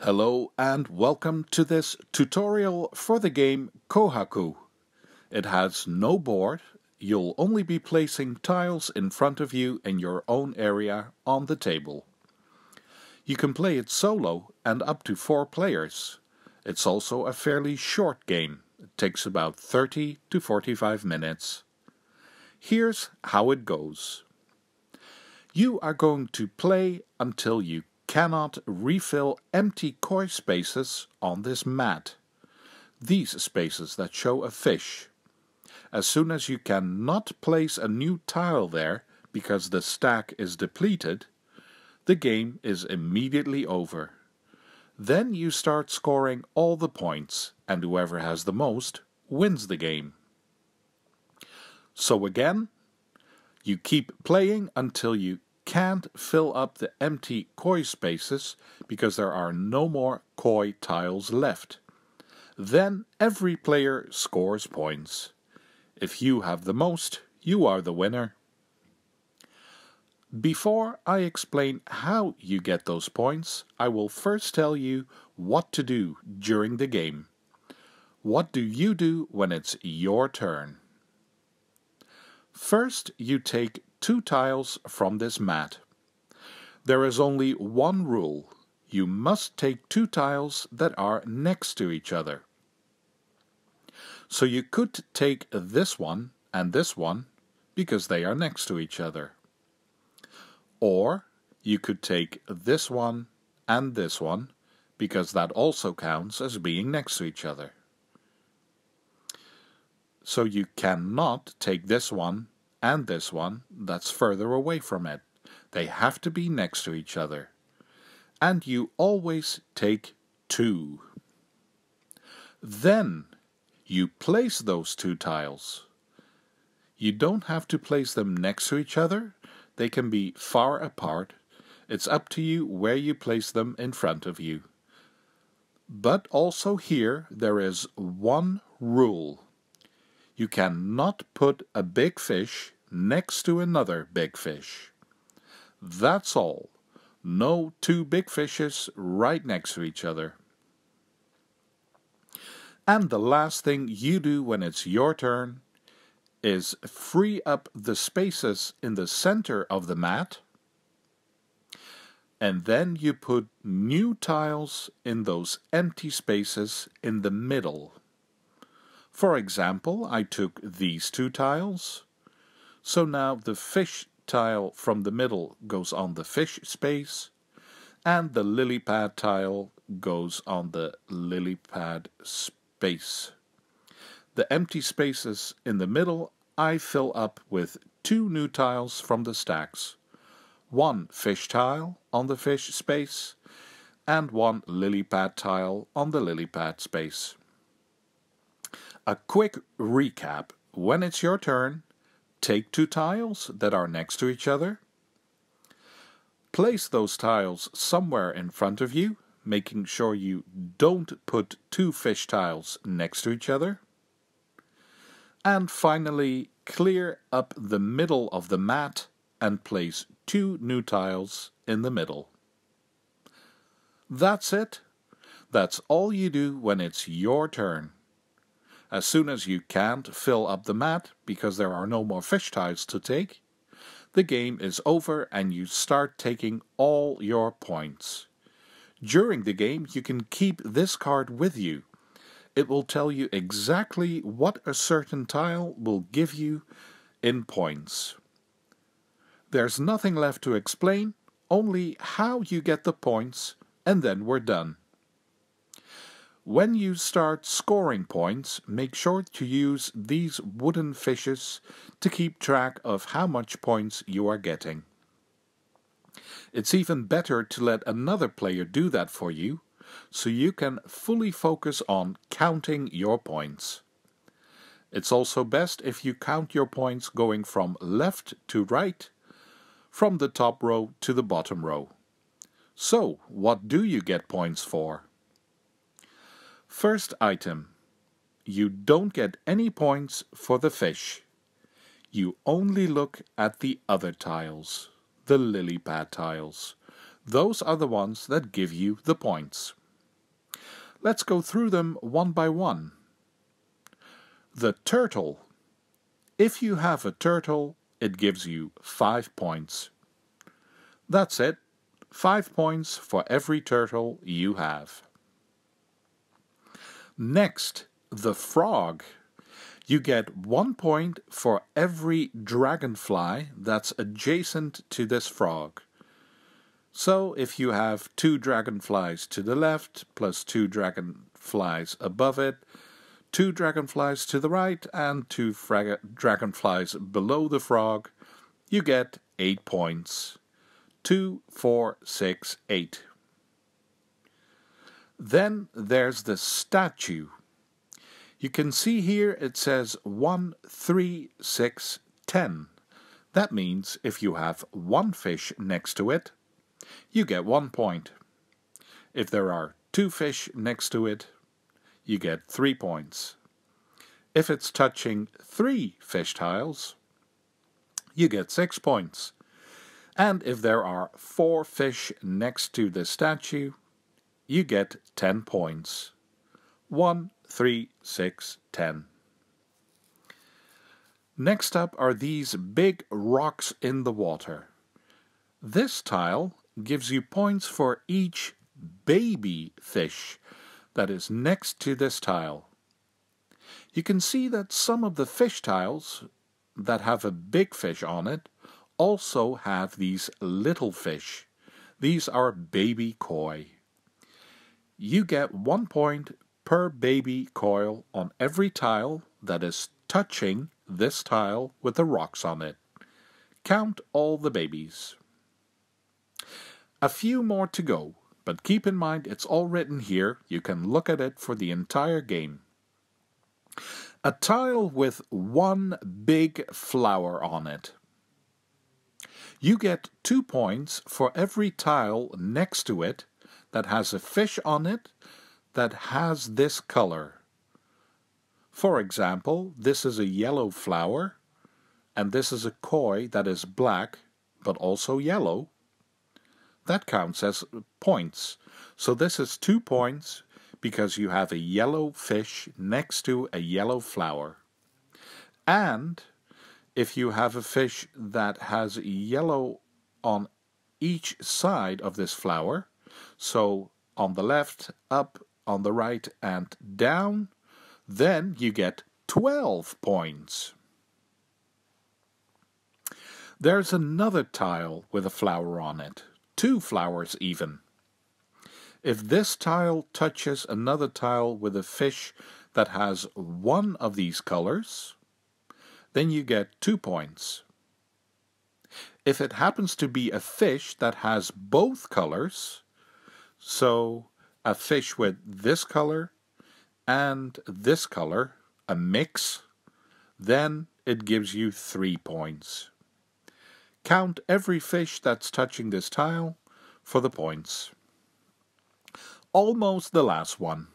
Hello and welcome to this tutorial for the game Kohaku. It has no board. You'll only be placing tiles in front of you in your own area on the table. You can play it solo and up to 4 players. It's also a fairly short game. It takes about 30 to 45 minutes. Here's how it goes. You are going to play until you cannot refill empty koi spaces on this mat. These spaces that show a fish. As soon as you cannot place a new tile there because the stack is depleted, the game is immediately over. Then you start scoring all the points, and whoever has the most wins the game. So again, you keep playing until you can't fill up the empty koi spaces because there are no more koi tiles left. Then every player scores points. If you have the most, you are the winner. Before I explain how you get those points, I will first tell you what to do during the game. What do you do when it's your turn? First, you take 2 tiles from this mat. There is only one rule. You must take 2 tiles that are next to each other. So you could take this one and this one because they are next to each other. Or you could take this one and this one because that also counts as being next to each other. So you cannot take this one and this one that's further away from it. They have to be next to each other. And you always take 2. Then you place those 2 tiles. You don't have to place them next to each other. They can be far apart. It's up to you where you place them in front of you. But also here there is one rule. You cannot put a big fish next to another big fish. That's all. No 2 big fishes right next to each other. And the last thing you do when it's your turn is free up the spaces in the center of the mat, and then you put new tiles in those empty spaces in the middle. For example, I took these 2 tiles, so now the fish tile from the middle goes on the fish space, and the lily pad tile goes on the lily pad space. The empty spaces in the middle I fill up with 2 new tiles from the stacks. 1 fish tile on the fish space, and 1 lily pad tile on the lily pad space. A quick recap. When it's your turn, take 2 tiles that are next to each other. Place those tiles somewhere in front of you, making sure you don't put 2 fish tiles next to each other. And finally, clear up the middle of the mat and place 2 new tiles in the middle. That's it. That's all you do when it's your turn. As soon as you can't fill up the mat because there are no more fish tiles to take, the game is over and you start taking all your points. During the game, you can keep this card with you. It will tell you exactly what a certain tile will give you in points. There's nothing left to explain, only how you get the points, and then we're done. When you start scoring points, make sure to use these wooden fishes to keep track of how much points you are getting. It's even better to let another player do that for you, so you can fully focus on counting your points. It's also best if you count your points going from left to right, from the top row to the bottom row. So, what do you get points for? First item. You don't get any points for the fish. You only look at the other tiles, the lily pad tiles. Those are the ones that give you the points. Let's go through them one by one. The turtle. If you have a turtle, it gives you 5 points. That's it. 5 points for every turtle you have. Next, the frog. You get 1 point for every dragonfly that's adjacent to this frog. So if you have 2 dragonflies to the left, plus 2 dragonflies above it, 2 dragonflies to the right, and 2 dragonflies below the frog, you get 8 points. 2, 4, 6, 8. Then there's the statue. You can see here it says 1, 3, 6, 10. That means if you have 1 fish next to it, you get 1 point. If there are 2 fish next to it, you get 3 points. If it's touching 3 fish tiles, you get 6 points. And if there are 4 fish next to the statue, you get 10 points. 1, 3, 6, 10. Next up are these big rocks in the water. This tile gives you points for each baby fish that is next to this tile. You can see that some of the fish tiles that have a big fish on it also have these little fish. These are baby koi. You get 1 point per baby koi on every tile that is touching this tile with the rocks on it. Count all the babies. A few more to go, but keep in mind it's all written here. You can look at it for the entire game. A tile with 1 big flower on it. You get 2 points for every tile next to it that has a fish on it that has this color. For example, this is a yellow flower, and this is a koi that is black, but also yellow. That counts as points. So this is 2 points because you have a yellow fish next to a yellow flower. And if you have a fish that has yellow on each side of this flower, so on the left, up, on the right, and down, then you get 12 points. There's another tile with a flower on it. 2 flowers even. If this tile touches another tile with a fish that has 1 of these colors, then you get 2 points. If it happens to be a fish that has both colors, so a fish with this color and this color, a mix, then it gives you 3 points. Count every fish that's touching this tile for the points. Almost the last one.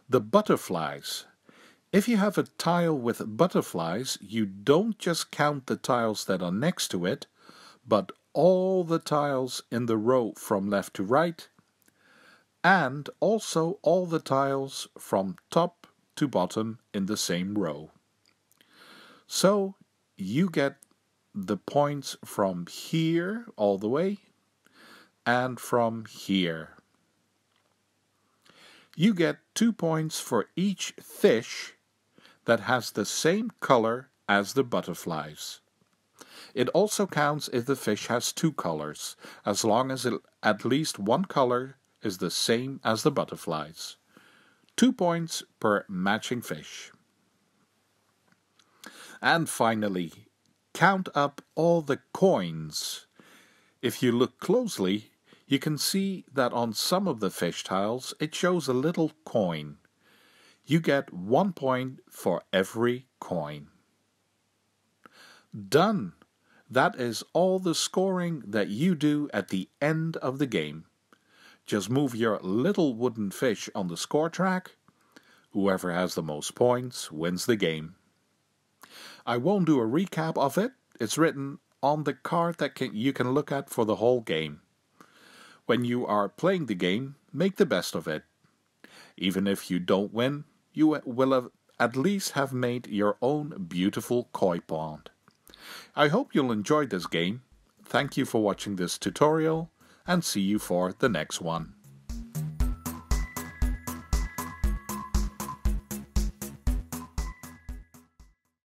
The butterflies. If you have a tile with butterflies, you don't just count the tiles that are next to it, but all the tiles in the row from left to right, and also all the tiles from top to bottom in the same row. So you get the points from here all the way and from here. You get 2 points for each fish that has the same color as the butterflies. It also counts if the fish has 2 colors, as long as at least 1 color is the same as the butterflies. 2 points per matching fish. And finally, count up all the coins. If you look closely, you can see that on some of the fish tiles it shows a little coin. You get 1 point for every coin. Done! That is all the scoring that you do at the end of the game. Just move your little wooden fish on the score track. Whoever has the most points wins the game. I won't do a recap of it. It's written on the card that you can look at for the whole game. When you are playing the game, make the best of it. Even if you don't win, you will at least have made your own beautiful koi pond. I hope you'll enjoy this game. Thank you for watching this tutorial, and see you for the next one.